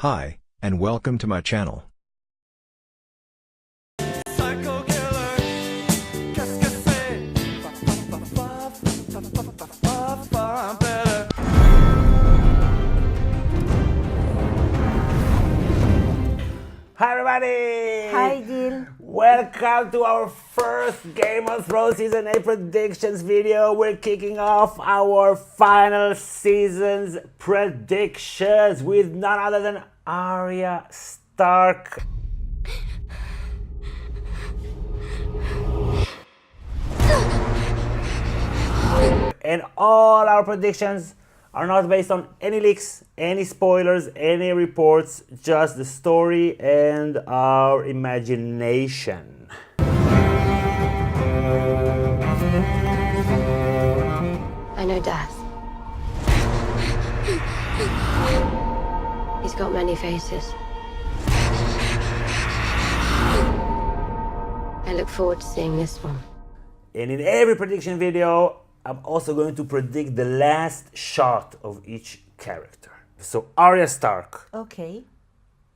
Hi, and welcome to my channel. Hi everybody! Hi Gil. Welcome to our first Game of Thrones Season 8 predictions video. We're kicking off our final season's predictions with none other than Arya Stark. And all our predictions are not based on any leaks, any spoilers, any reports, just the story and our imagination. I know death. He's got many faces. I look forward to seeing this one. And in every prediction video, I'm also going to predict the last shot of each character. So Arya Stark, Okay.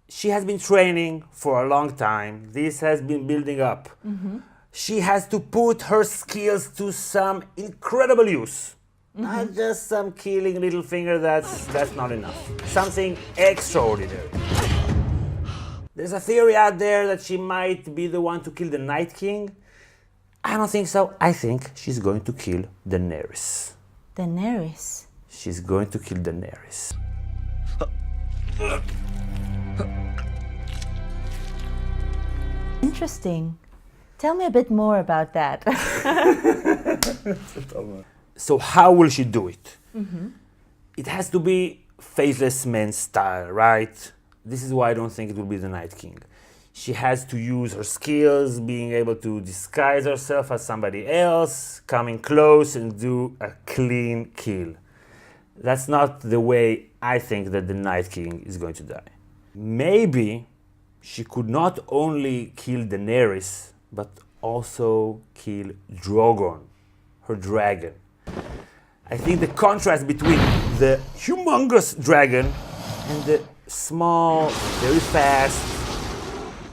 she has been training for a long time. This has been building up. She has to put her skills to some incredible use. Not just some killing Littlefinger, that's not enough. Something extraordinary. There's a theory out there that she might be the one to kill the Night King. I don't think so. I think she's going to kill Daenerys. Daenerys. She's going to kill Daenerys. Interesting. Tell me a bit more about that. So how will she do it? It has to be Faceless Man style, right? This is why I don't think it will be the Night King. She has to use her skills, being able to disguise herself as somebody else, coming close and do a clean kill. That's not the way I think that the Night King is going to die. Maybe she could not only kill Daenerys, but also kill Drogon, her dragon. I think the contrast between the humongous dragon and the small, very fast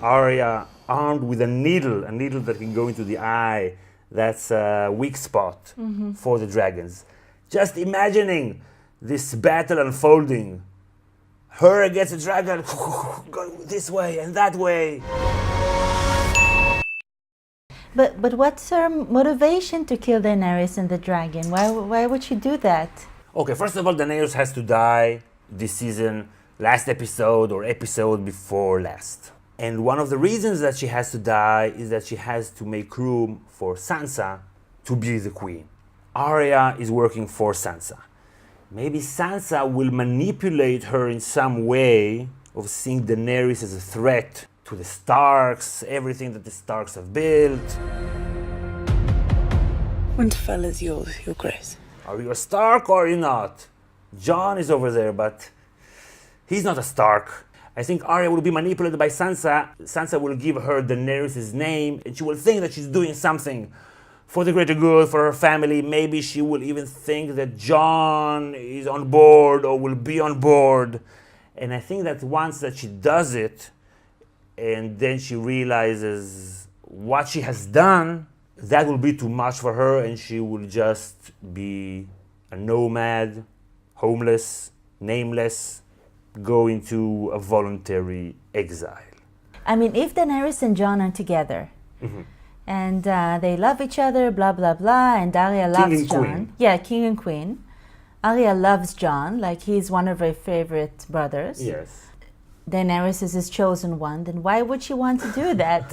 Arya armed with a needle that can go into the eye, that's a weak spot for the dragons. Just imagining this battle unfolding. Her against the dragon, going this way and that way. But what's her motivation to kill Daenerys and the dragon? Why would she do that? Okay, first of all, Daenerys has to die this season, last episode or episode before last. And one of the reasons that she has to die is that she has to make room for Sansa to be the queen. Arya is working for Sansa. Maybe Sansa will manipulate her in some way of seeing Daenerys as a threat to the Starks, everything that the Starks have built. Winterfell is yours, Your Grace. Are you a Stark or are you not? Jon is over there, but he's not a Stark. I think Arya will be manipulated by Sansa. Sansa will give her Daenerys' name and she will think that she's doing something for the greater good, for her family. Maybe she will even think that Jon is on board or will be on board. And I think that once that she does it, and then she realizes what she has done, that will be too much for her and she will just be a nomad, homeless, nameless, go into a voluntary exile. I mean, if Daenerys and Jon are together, and they love each other, blah, blah, blah, and Arya loves and Jon. queen. Yeah, king and queen. Arya loves Jon, like he's one of her favorite brothers. Yes. Daenerys is his chosen one, then why would she want to do that?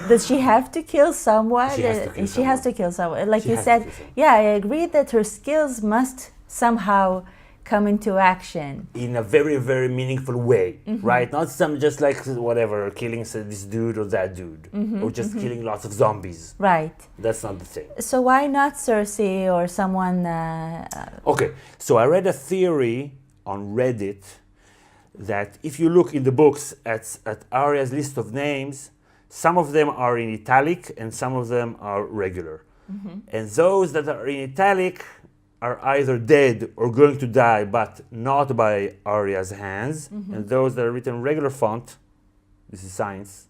Does she have to kill someone? She has to kill She has to kill someone. Like She you has to said, kill someone. yeah, I agree that her skills must somehow come into action. In a very, very meaningful way, right? Not some just like whatever, killing this dude or that dude, or just killing lots of zombies. Right. That's not the thing. So why not Cersei or someone? Okay, so I read a theory on Reddit that if you look in the books at Arya's list of names, some of them are in italic and some of them are regular. And those that are in italic are either dead or going to die, but not by Arya's hands. And those that are written regular font, this is science,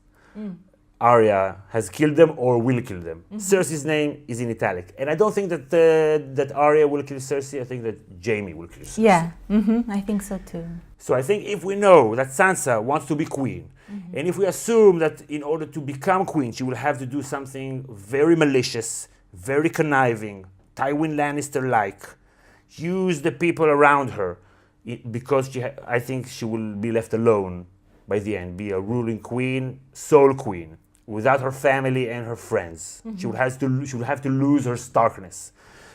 Arya has killed them or will kill them. Cersei's name is in italic. And I don't think that that Arya will kill Cersei. I think that Jaime will kill Cersei. Yeah, I think so too. So I think if we know that Sansa wants to be queen, and if we assume that in order to become queen, she will have to do something very malicious, very conniving, Tywin Lannister-like, use the people around her, because I think she will be left alone by the end, be a ruling queen, sole queen, without her family and her friends. She will have to lose her starkness.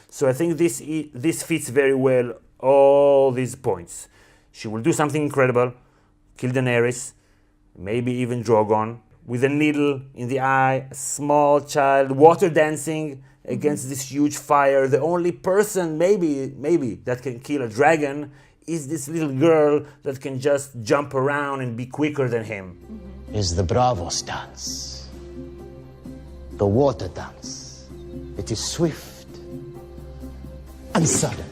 So I think this fits very well all these points. She will do something incredible, kill Daenerys, maybe even Drogon, with a needle in the eye, a small child, water dancing against this huge fire. The only person maybe that can kill a dragon is this little girl that can just jump around and be quicker than him. Is the Bravos dance, the water dance. It is swift and sudden.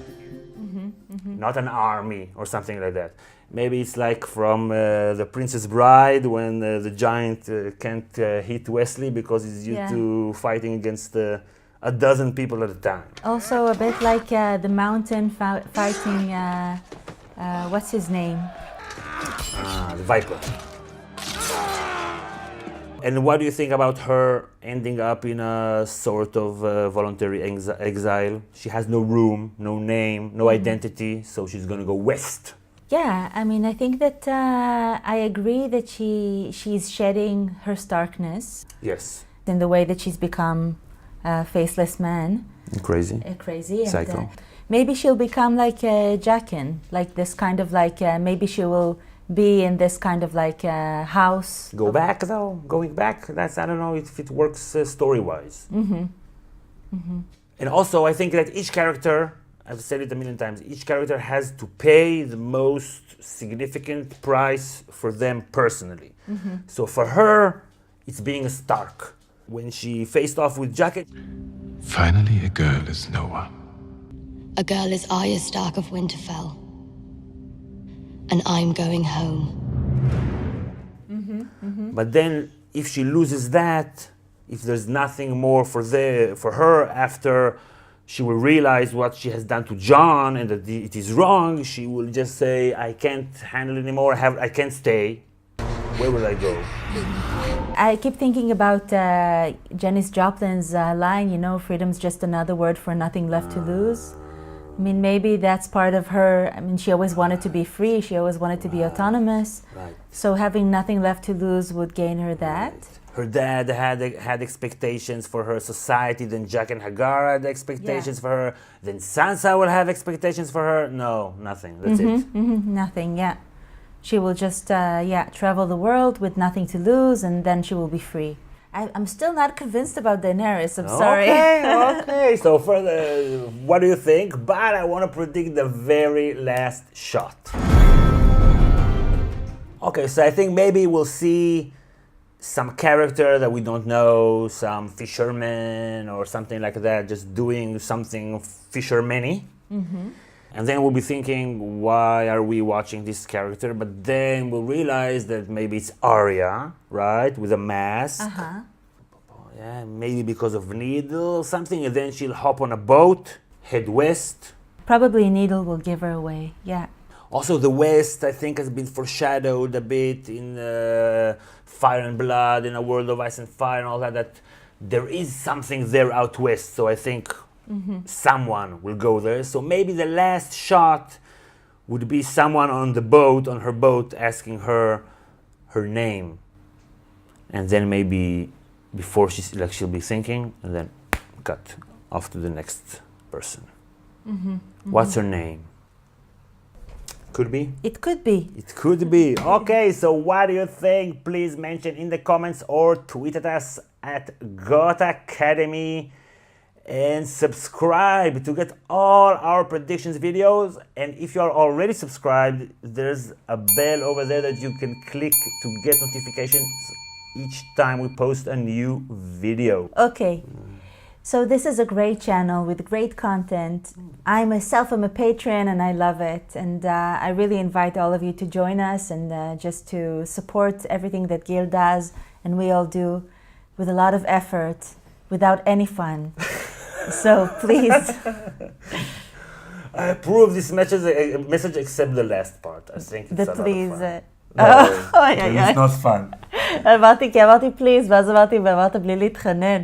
Not an army or something like that. Maybe it's like from The Princess Bride, when the giant can't hit Wesley because he's used to fighting against a dozen people at a time. Also a bit like the mountain fighting, what's his name? The Viper. And what do you think about her ending up in a sort of voluntary exile? She has no room, no name, no identity, so she's going to go west. Yeah, I mean, I think that I agree that she's shedding her starkness. Yes. In the way that she's become a faceless man. Crazy. Crazy. Psycho. And, maybe she'll become like Jaqen, like this kind of like, maybe she will be in this kind of like house. Going back, that's, I don't know if it works story-wise. And also, I think that each character, I've said it a million times, each character has to pay the most significant price for them personally. So for her, it's being a Stark. When she faced off with Jaqen, finally a girl is no one. A girl is Arya Stark of Winterfell. And I'm going home. But then if she loses that, if there's nothing more for her after she will realize what she has done to Jon and that it is wrong, she will just say, I can't handle it anymore, I can't stay. Where will I go? I keep thinking about Janis Joplin's line, you know, freedom's just another word for nothing left to lose. I mean, maybe that's part of her. I mean, she always wanted to be free. She always wanted to be autonomous. Right. So having nothing left to lose would gain her that. Right. Her dad had expectations for her society. Then Jack and Hagar had expectations for her. Then Sansa will have expectations for her. No, nothing. That's it. Nothing, yeah. She will just, travel the world with nothing to lose, and then she will be free. I'm still not convinced about Daenerys, I'm sorry. Okay. So what do you think? But I want to predict the very last shot. Okay, so I think maybe we'll see some character that we don't know, some fisherman or something like that, just doing something fisherman-y. And then we'll be thinking, why are we watching this character? But then we'll realize that maybe it's Arya, right, with a mask. Yeah, maybe because of Needle or something. And then she'll hop on a boat, head west. Probably Needle will give her away, yeah. Also, the West, I think, has been foreshadowed a bit in Fire and Blood, in A World of Ice and Fire and all that, that there is something there out west. So I think someone will go there. So maybe the last shot would be someone on the boat, on her boat, asking her her name. And then maybe before she'll be thinking, and then cut off to the next person. What's her name? Could be? It could be. It could be. Okay, so what do you think? Please mention in the comments or tweet at us at Goth Academy and subscribe to get all our predictions videos. And if you are already subscribed, there's a bell over there that you can click to get notifications each time we post a new video. Okay. So this is a great channel with great content. I myself am a patron and I love it. And I really invite all of you to join us and just to support everything that Gil does and we all do with a lot of effort, without any fun. So please. I approve this message except the last part. I think it's a lot of please. fun. It's not fun. אמרתי, כי אמרתי please, ואז אמרת בלי להתחנן.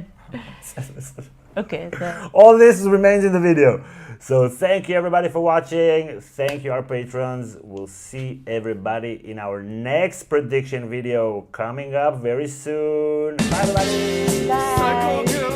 Okay. So. All this remains in the video. So thank you everybody for watching. Thank you our patrons. We'll see everybody in our next prediction video coming up very soon. Bye everybody. Bye.